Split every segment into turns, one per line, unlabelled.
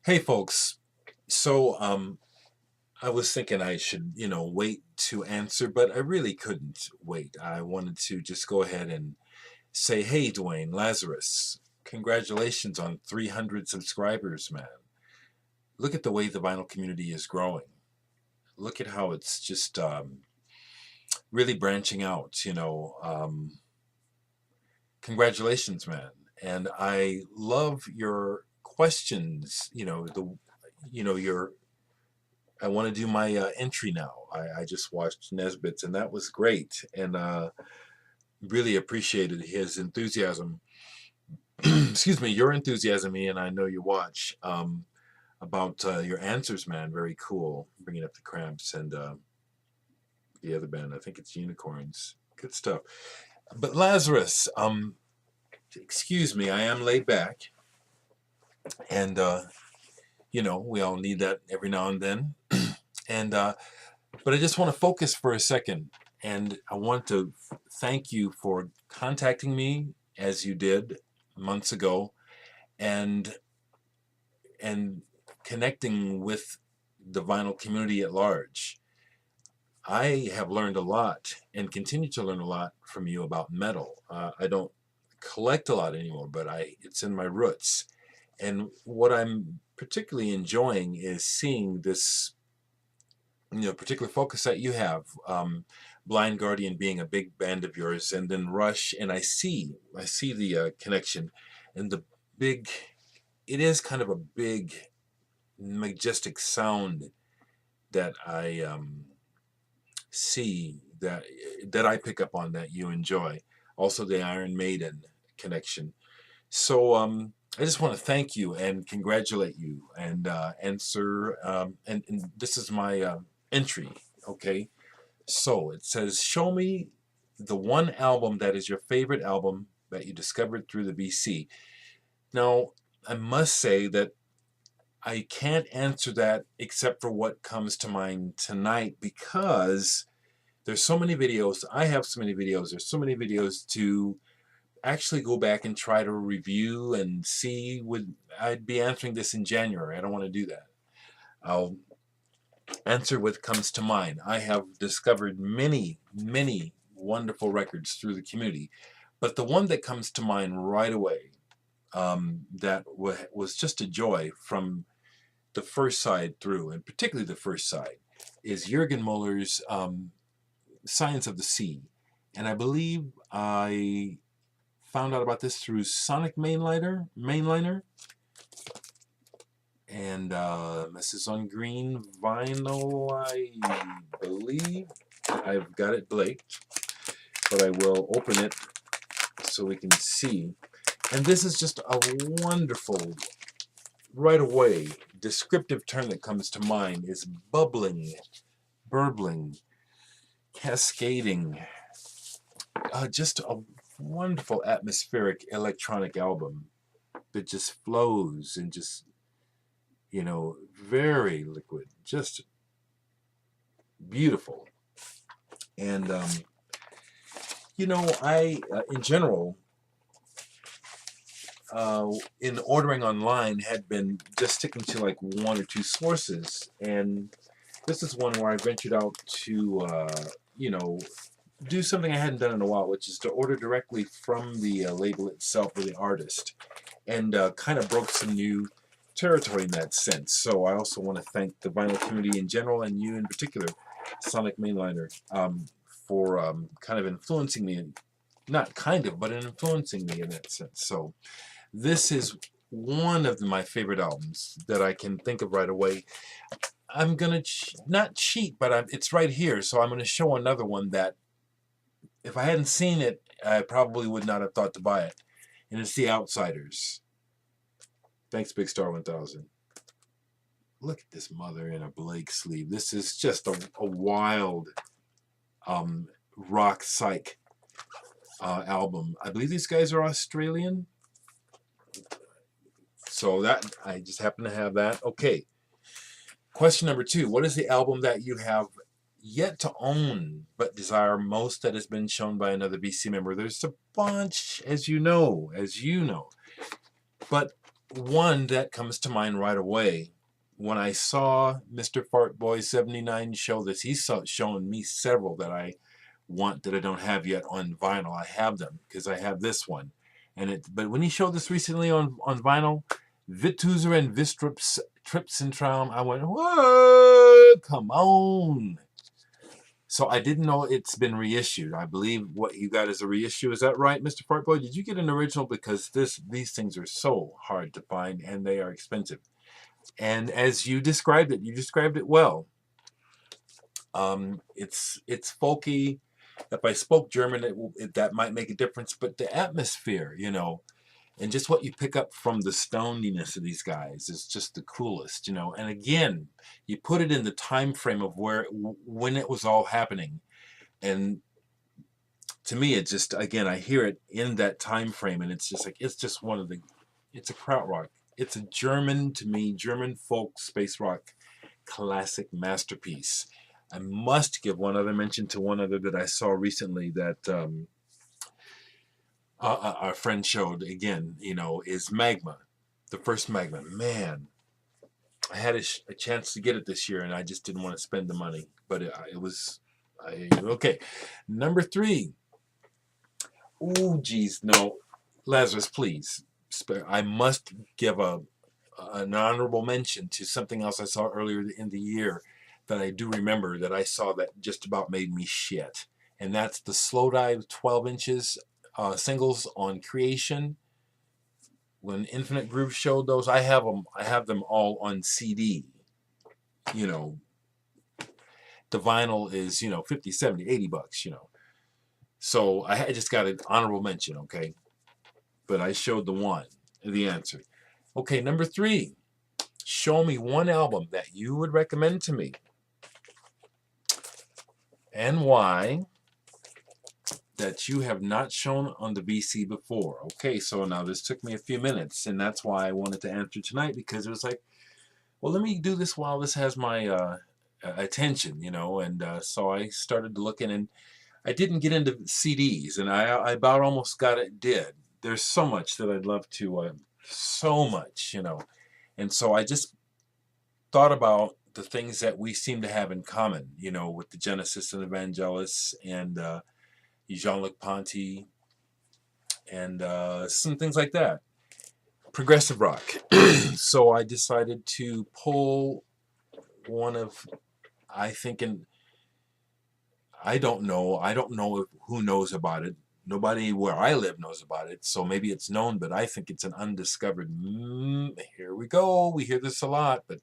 Hey folks, so I was thinking I should, wait to answer, but I really couldn't wait. I wanted to just go ahead and say, hey, Dwayne, Lazarus, congratulations on 300 subscribers, man. Look at the way the vinyl community is growing. Look at how it's just really branching out, congratulations, man. And I love your questions, your I want to do my entry now. I just watched Nesbitt's and that was great, and really appreciated his enthusiasm. Excuse me, your enthusiasm, and I know you watch about your answers, man. Very cool. Bringing up the Cramps and the other band. I think it's Unicorns. Good stuff. But Lazarus, excuse me, I am laid back, and we all need that every now and then. And but I just want to focus for a second, and I want to thank you for contacting me as you did months ago, and and connecting with the vinyl community at large. I have learned a lot and continue to learn a lot from you about metal. I don't collect a lot anymore, but it's in my roots. And what I'm particularly enjoying is seeing this particular focus that you have, Blind Guardian being a big band of yours, and then Rush, and I see the connection, and the big, it is kind of a big, majestic sound that I see that I pick up on that you enjoy. Also, the Iron Maiden connection. So I just want to thank you and congratulate you and answer. And this is my entry. Okay. So it says, show me the one album that is your favorite album that you discovered through the BC. Now, I must say that I can't answer that except for what comes to mind tonight, because there's so many videos. I have so many videos. There's so many videos to actually go back and try to review and see. I'd be answering this in January. I don't want to do that. I'll answer what comes to mind. I have discovered many, many wonderful records through the community, but the one that comes to mind right away, that was just a joy from the first side through, and particularly the first side, is Jürgen Muller's Science of the Sea. And I believe I found out about this through Sonic Mainliner, and this is on green vinyl, I believe. I've got it blaked, but I will open it so we can see. And this is just a wonderful, right away, descriptive term that comes to mind is bubbling, burbling, cascading. Just a wonderful atmospheric electronic album that just flows and just, very liquid, just beautiful. And I in general, in ordering online, had been just sticking to like one or two sources, and this is one where I ventured out to do something I hadn't done in a while, which is to order directly from the label itself or the artist, and kind of broke some new territory in that sense. So I also want to thank the vinyl community in general, and you in particular, Sonic Mainliner, for kind of influencing me, not kind of, but influencing me in that sense. So this is one of my favorite albums that I can think of right away. I'm going to not cheat, but it's right here, so I'm going to show another one that if I hadn't seen it, I probably would not have thought to buy it. And it's The Outsiders. Thanks, Big Star 1000. Look at this mother in a Blake sleeve. This is just a wild rock psych album. I believe these guys are Australian. So that, I just happen to have that. Okay. Question number 2. What is the album that you have yet to own but desire most that has been shown by another BC member? There's a bunch, as you know. But one that comes to mind right away when I saw Mr. Fartboy 79 show this. He's shown me several that I want that I don't have yet on vinyl. I have them because I have this one, but when he showed this recently on vinyl, Wittuser and Wistrups Trips and Traum, I went, whoa, come on. So I didn't know it's been reissued. I believe what you got is a reissue. Is that right, Mr. Fartboy? Did you get an original? Because these things are so hard to find and they are expensive. And as you described it well. It's folky. If I spoke German, that might make a difference. But the atmosphere, and just what you pick up from the stoniness of these guys is just the coolest, And again, you put it in the time frame of when it was all happening, and to me, it just, again, I hear it in that time frame, and it's just like it's a krautrock. It's a German, to me, German folk space rock classic masterpiece. I must give one other mention to one other that I saw recently that our friend showed again, is Magma, the first Magma. Man, I had a chance to get it this year, and I just didn't want to spend the money. But okay. Number 3. Oh, geez, no, Lazerrus, please. I must give an honorable mention to something else I saw earlier in the year that I do remember that I saw that just about made me shit. And that's the Slow Dive 12 inches singles on Creation. When Infinite Groove showed those, I have them all on CD. The vinyl is, 50, 70, 80 bucks, So I just got an honorable mention, okay? But I showed the answer. Okay, number 3. Show me one album that you would recommend to me and why that you have not shown on the VC before. Okay, so now this took me a few minutes, and that's why I wanted to answer tonight, because it was like, well, let me do this while this has my attention, and so I started looking, and I didn't get into CDs, and I about almost did. There's so much that I'd love to, so much, and so I just thought about the things that we seem to have in common, with the Genesis and Evangelis and Jean-Luc Ponty and some things like that. Progressive rock. So I decided to pull one of, I don't know who knows about it. Nobody where I live knows about it, so maybe it's known, but I think it's an undiscovered. Here we go. We hear this a lot, but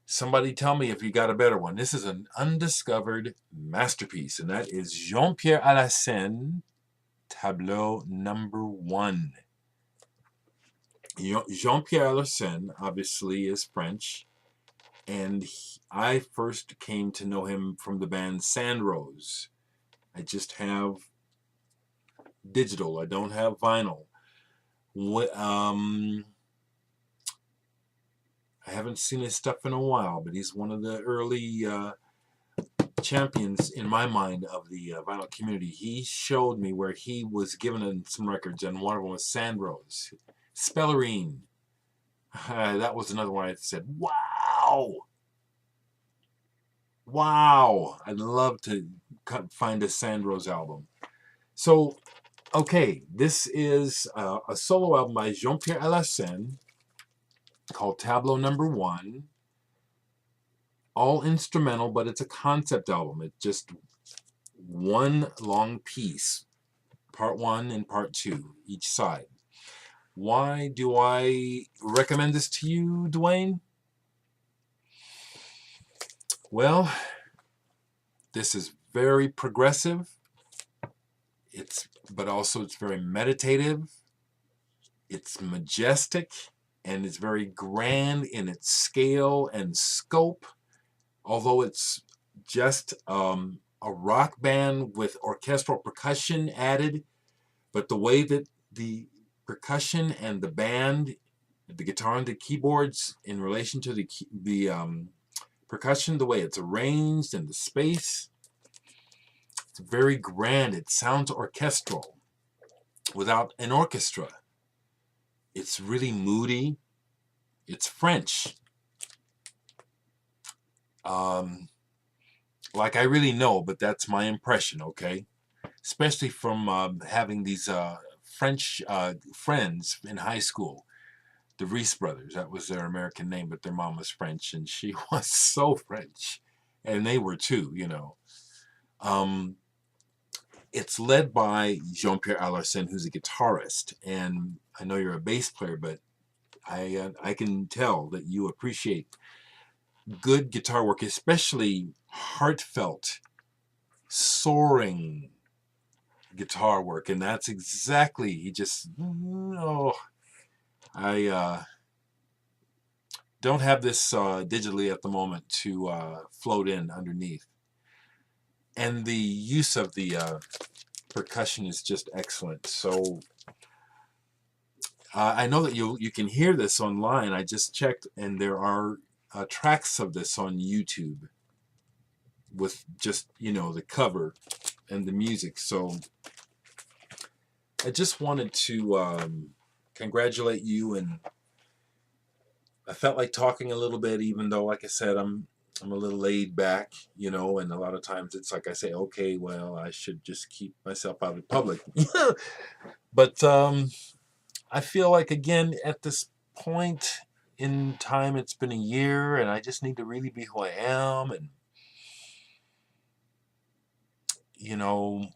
somebody tell me if you got a better one. This is an undiscovered masterpiece, and that is Jean-Pierre Alassane, Tableau number 1. Jean-Pierre Alassane obviously is French, and I first came to know him from the band Sandrose. I just have digital. I don't have vinyl. I haven't seen his stuff in a while, but he's one of the early champions in my mind of the vinyl community. He showed me where he was given some records, and one of them was Sandrose. Spellerine. That was another one I said, wow! Wow! I'd love to find a Sandrose album. So, okay, this is a solo album by Jean-Pierre Alassane called Tableau number 1. All instrumental, but it's a concept album. It's just one long piece, part 1 and part 2, each side. Why do I recommend this to you, Dwayne? Well, this is very progressive. But also it's very meditative. It's majestic, and it's very grand in its scale and scope. Although it's just a rock band with orchestral percussion added, but the way that the percussion and the band, the guitar and the keyboards in relation to the percussion, the way it's arranged and the space, it's very grand. It sounds orchestral without an orchestra. It's really moody. It's French. Like I really know, but that's my impression, okay? Especially from having these French friends in high school. The Reese brothers, that was their American name, but their mom was French, and she was so French. And they were too, you know. Um, it's led by Jean-Pierre Alarcen, who's a guitarist. And I know you're a bass player, but I can tell that you appreciate good guitar work, especially heartfelt, soaring guitar work. And that's exactly, he just, oh, I don't have this digitally at the moment to float in underneath. And the use of the percussion is just excellent. So I know that you can hear this online. I just checked, and there are tracks of this on YouTube with just, you know, the cover and the music. So I just wanted to congratulate you, and I felt like talking a little bit, even though, like I said, I'm a little laid back, you know, and a lot of times it's like I say, okay, well, I should just keep myself out of public. But I feel like, again, at this point in time, it's been a year, and I just need to really be who I am. And, you know,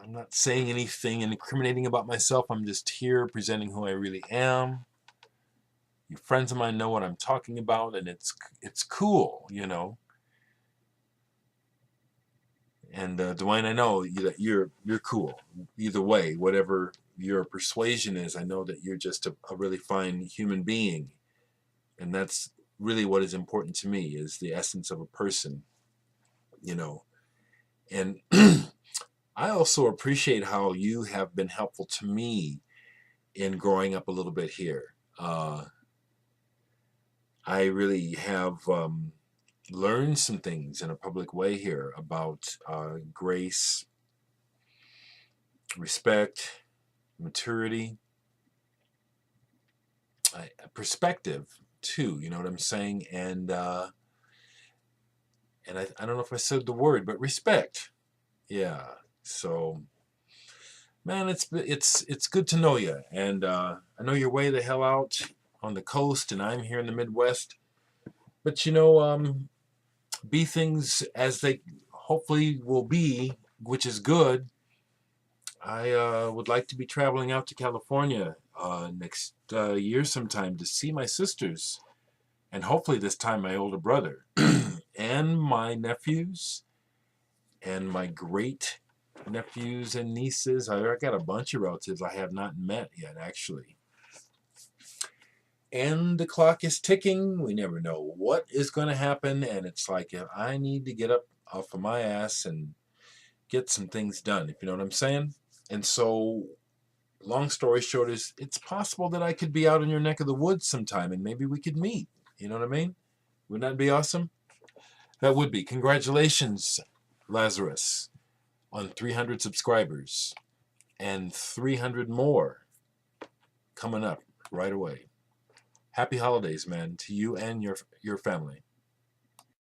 I'm not saying anything incriminating about myself. I'm just here presenting who I really am. You friends of mine know what I'm talking about, and it's cool, you know. And Dwayne, I know that you're cool. Either way, whatever your persuasion is, I know that you're just a really fine human being, and that's really what is important to me, is the essence of a person, you know. And I also appreciate how you have been helpful to me in growing up a little bit here. I really have learned some things in a public way here about grace, respect, maturity, perspective too. You know what I'm saying? And I don't know if I said the word, but respect. Yeah. So, man, it's good to know you, and I know you're way the hell out on the coast, and I'm here in the Midwest. But you know, be things as they hopefully will be, which is good. I would like to be traveling out to California next year sometime to see my sisters, and hopefully this time my older brother, and my nephews, and my great nephews and nieces. I got a bunch of relatives I have not met yet, actually. And the clock is ticking. We never know what is going to happen, and it's like, I need to get up off of my ass and get some things done, if you know what I'm saying. And so, long story short, is it's possible that I could be out in your neck of the woods sometime, and maybe we could meet. You know what I mean? Wouldn't that be awesome? That would be. Congratulations, Lazerrus, on 300 subscribers, and 300 more coming up right away. Happy holidays, man, to you and your family.